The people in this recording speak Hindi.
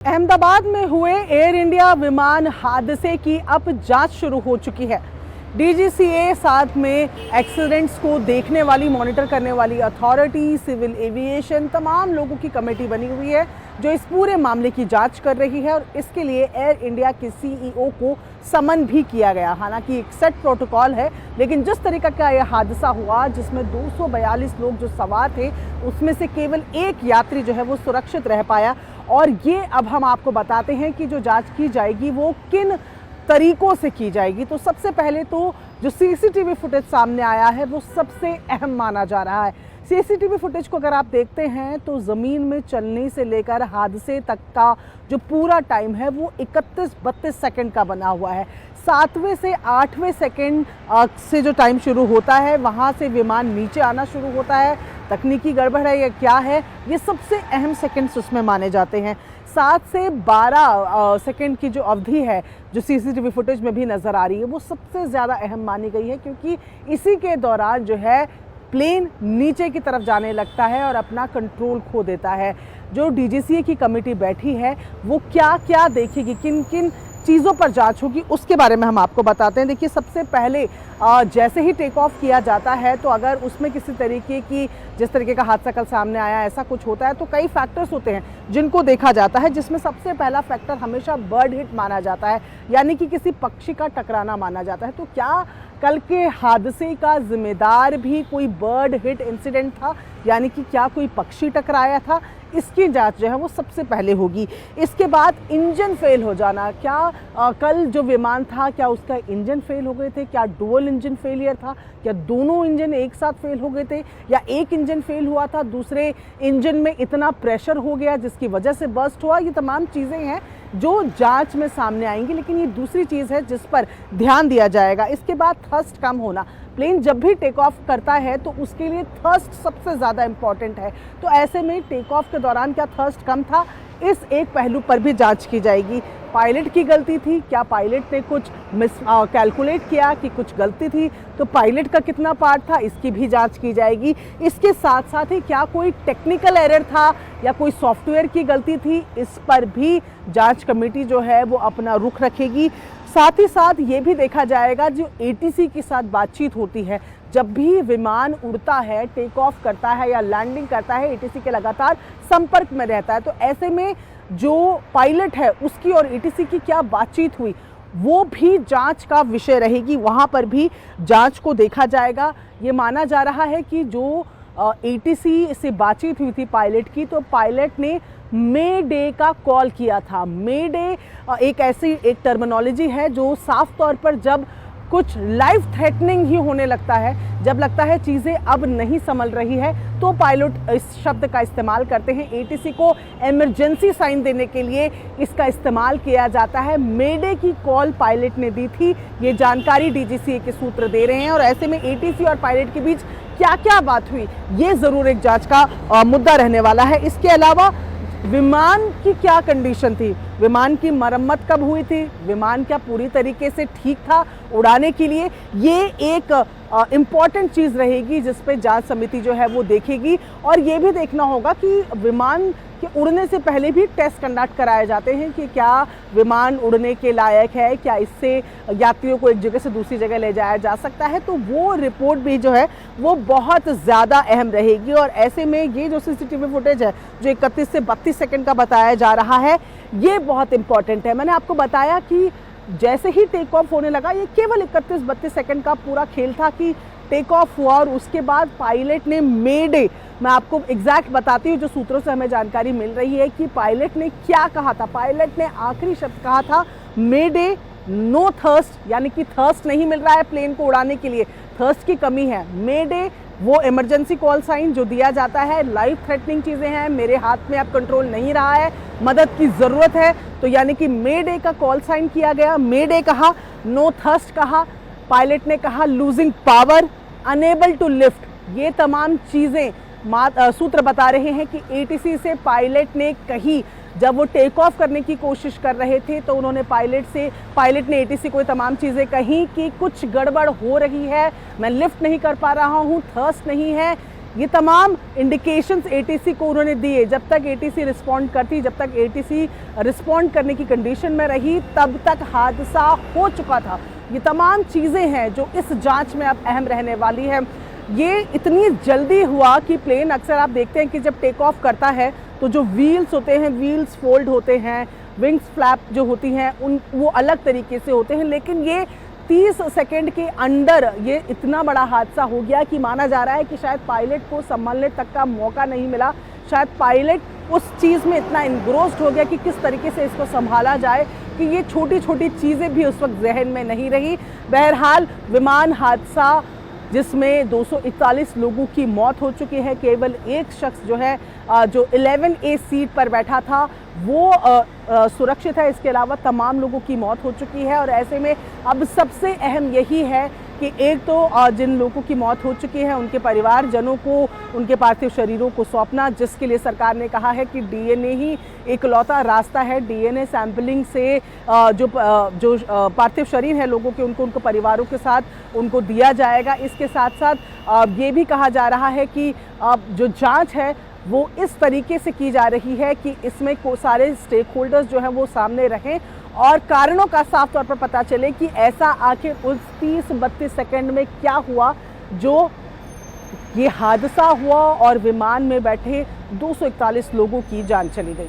अहमदाबाद में हुए एयर इंडिया विमान हादसे की अब जांच शुरू हो चुकी है। डीजीसीए साथ में एक्सीडेंट्स को देखने वाली, मॉनिटर करने वाली अथॉरिटी, सिविल एविएशन, तमाम लोगों की कमेटी बनी हुई है जो इस पूरे मामले की जांच कर रही है और इसके लिए एयर इंडिया के सीईओ को समन भी किया गया। हालांकि एक सेट प्रोटोकॉल है, लेकिन जिस तरीके का यह हादसा हुआ जिसमें 242 लोग जो सवार थे उसमें से केवल एक यात्री जो है वो सुरक्षित रह पाया। और ये अब हम आपको बताते हैं कि जो जांच की जाएगी वो किन तरीकों से की जाएगी। तो सबसे पहले तो जो सीसीटीवी फुटेज सामने आया है वो सबसे अहम माना जा रहा है। सीसीटीवी फुटेज को अगर आप देखते हैं तो ज़मीन में चलने से लेकर हादसे तक का जो पूरा टाइम है वो 31-32 सेकंड का बना हुआ है। 7वें से 8वें सेकंड से जो टाइम शुरू होता है वहाँ से विमान नीचे आना शुरू होता है। तकनीकी गड़बड़ है या क्या है, ये सबसे अहम सेकंड्स उसमें माने जाते हैं। 7 से 12 सेकंड की जो अवधि है जो सीसीटीवी फुटेज में भी नज़र आ रही है वो सबसे ज़्यादा अहम मानी गई है, क्योंकि इसी के दौरान जो है प्लेन नीचे की तरफ जाने लगता है और अपना कंट्रोल खो देता है। जो डीजीसीए की कमेटी बैठी है वो क्या क्या देखेगी, किन किन चीज़ों पर जांच होगी, उसके बारे में हम आपको बताते हैं। देखिए, सबसे पहले जैसे ही टेक ऑफ किया जाता है तो अगर उसमें किसी तरीके की, जिस तरीके का हादसा कल सामने आया, ऐसा कुछ होता है तो कई फैक्टर्स होते हैं जिनको देखा जाता है, जिसमें सबसे पहला फैक्टर हमेशा बर्ड हिट माना जाता है, यानी कि किसी पक्षी का टकराना माना जाता है। तो क्या कल के हादसे का जिम्मेदार भी कोई बर्ड हिट इंसिडेंट था, यानी कि क्या कोई पक्षी टकराया था, इसकी जांच जो है वो सबसे पहले होगी। इसके बाद इंजन फेल हो जाना, क्या कल जो विमान था क्या उसका इंजन फेल हो गए थे, क्या डुअल इंजन फेलियर था, क्या दोनों इंजन एक साथ फेल हो गए थे, या एक इंजन फेल हुआ था, दूसरे इंजन में इतना प्रेशर हो गया जिसकी वजह से बर्स्ट हुआ। ये तमाम चीज़ें हैं जो जांच में सामने आएंगी, लेकिन ये दूसरी चीज़ है जिस पर ध्यान दिया जाएगा। इसके बाद थ्रस्ट कम होना, प्लेन जब भी टेक ऑफ करता है तो उसके लिए थ्रस्ट सबसे ज़्यादा इम्पॉर्टेंट है। तो ऐसे में टेक ऑफ के दौरान क्या थ्रस्ट कम था, इस एक पहलू पर भी जांच की जाएगी। पायलट की गलती थी, क्या पायलट ने कुछ कैलकुलेट किया कि कुछ गलती थी, तो पायलट का कितना पार्ट था, इसकी भी जांच की जाएगी। इसके साथ साथ ही क्या कोई टेक्निकल एरर था या कोई सॉफ्टवेयर की गलती थी, इस पर भी जांच कमेटी जो है वो अपना रुख रखेगी। साथ ही साथ ये भी देखा जाएगा जो एटीसी के साथ बातचीत होती है, जब भी विमान उड़ता है, टेक ऑफ करता है या लैंडिंग करता है, एटीसी के लगातार संपर्क में रहता है। तो ऐसे में जो पायलट है उसकी और एटीसी की क्या बातचीत हुई वो भी जांच का विषय रहेगी, वहाँ पर भी जांच को देखा जाएगा। ये माना जा रहा है कि जो एटीसी से बातचीत हुई थी पायलट की, तो पायलट ने मे डे का कॉल किया था। मे डे एक ऐसी टर्मिनोलॉजी है जो साफ तौर पर जब कुछ लाइफ थ्रेटनिंग ही होने लगता है, जब लगता है चीज़ें अब नहीं संभल रही है, तो पायलट इस शब्द का इस्तेमाल करते हैं। एटीसी को इमरजेंसी साइन देने के लिए इसका इस्तेमाल किया जाता है। मेडे की कॉल पायलट ने दी थी, ये जानकारी डीजीसीए के सूत्र दे रहे हैं। और ऐसे में एटीसी और पायलट के बीच क्या क्या बात हुई, ये ज़रूर एक जांच का मुद्दा रहने वाला है। इसके अलावा विमान की क्या कंडीशन थी, विमान की मरम्मत कब हुई थी, विमान क्या पूरी तरीके से ठीक था उड़ाने के लिए, ये एक इम्पॉर्टेंट चीज़ रहेगी जिस पे जांच समिति जो है वो देखेगी। और ये भी देखना होगा कि विमान के उड़ने से पहले भी टेस्ट कंडक्ट कराए जाते हैं कि क्या विमान उड़ने के लायक है, क्या इससे यात्रियों को एक जगह से दूसरी जगह ले जाया जा सकता है। तो वो रिपोर्ट भी जो है वो बहुत ज़्यादा अहम रहेगी। और ऐसे में ये जो सीसीटीवी फुटेज है जो 31 से 32 सेकंड का बताया जा रहा है, ये बहुत इंपॉर्टेंट है। मैंने आपको बताया कि जैसे ही टेक ऑफ होने लगा, ये केवल 31-32 सेकंड का पूरा खेल था कि टेक ऑफ हुआ और उसके बाद पायलट ने मे डे, मैं आपको एग्जैक्ट बताती हूँ जो सूत्रों से हमें जानकारी मिल रही है कि पायलट ने क्या कहा था। पायलट ने आखिरी शब्द कहा था मे डे नो थर्स्ट, यानी कि थर्स्ट नहीं मिल रहा है प्लेन को उड़ाने के लिए, थर्स्ट की कमी है। मे डे वो इमरजेंसी कॉल साइन जो दिया जाता है, लाइफ थ्रेटनिंग चीज़ें हैं, मेरे हाथ में अब कंट्रोल नहीं रहा है, मदद की ज़रूरत है, तो यानी कि मे डे का कॉल साइन किया गया। मे डे कहा, नो थर्स्ट कहा, पायलट ने कहा losing power, unable to lift, ये तमाम चीज़ें सूत्र बता रहे हैं कि एटीसी से पायलट ने कही। जब वो टेक ऑफ करने की कोशिश कर रहे थे तो उन्होंने पायलट ने एटीसी को तमाम चीज़ें कही कि कुछ गड़बड़ हो रही है, मैं लिफ्ट नहीं कर पा रहा हूँ, थर्स्ट नहीं है, ये तमाम इंडिकेशंस एटीसी को उन्होंने दिए। जब तक एटीसी रिस्पॉन्ड करती, जब तक एटीसी रिस्पॉन्ड करने की कंडीशन में रही, तब तक हादसा हो चुका था। ये तमाम चीज़ें हैं जो इस जांच में अब अहम रहने वाली है। ये इतनी जल्दी हुआ कि प्लेन, अक्सर आप देखते हैं कि जब टेक ऑफ करता है तो जो व्हील्स होते हैं, व्हील्स फोल्ड होते हैं, विंग्स फ्लैप जो होती हैं वो अलग तरीके से होते हैं, लेकिन ये 30 सेकंड के अंदर ये इतना बड़ा हादसा हो गया कि माना जा रहा है कि शायद पायलट को संभलने तक का मौका नहीं मिला। शायद पायलट उस चीज़ में इतना इन्ग्रोस्ड हो गया कि किस तरीके से इसको संभाला जाए, कि ये छोटी छोटी चीज़ें भी उस वक्त जहन में नहीं रही। बहरहाल विमान हादसा जिसमें 241 लोगों की मौत हो चुकी है, केवल एक शख्स जो है जो 11A सीट पर बैठा था वो सुरक्षित है। इसके अलावा तमाम लोगों की मौत हो चुकी है। और ऐसे में अब सबसे अहम यही है कि एक तो जिन लोगों की मौत हो चुकी है उनके परिवारजनों को उनके पार्थिव शरीरों को सौंपना, जिसके लिए सरकार ने कहा है कि डीएनए ही इकलौता रास्ता है। डीएनए सैंपलिंग से जो पार्थिव शरीर है लोगों के, उनको परिवारों के साथ उनको दिया जाएगा। इसके साथ साथ ये भी कहा जा रहा है कि जो जांच है वो इस तरीके से की जा रही है कि इसमें सारे स्टेक होल्डर्स जो हैं वो सामने रहें और कारणों का साफ तौर पर पता चले कि ऐसा आखिर उस 30-32 सेकंड में क्या हुआ जो ये हादसा हुआ और विमान में बैठे 241 लोगों की जान चली गई।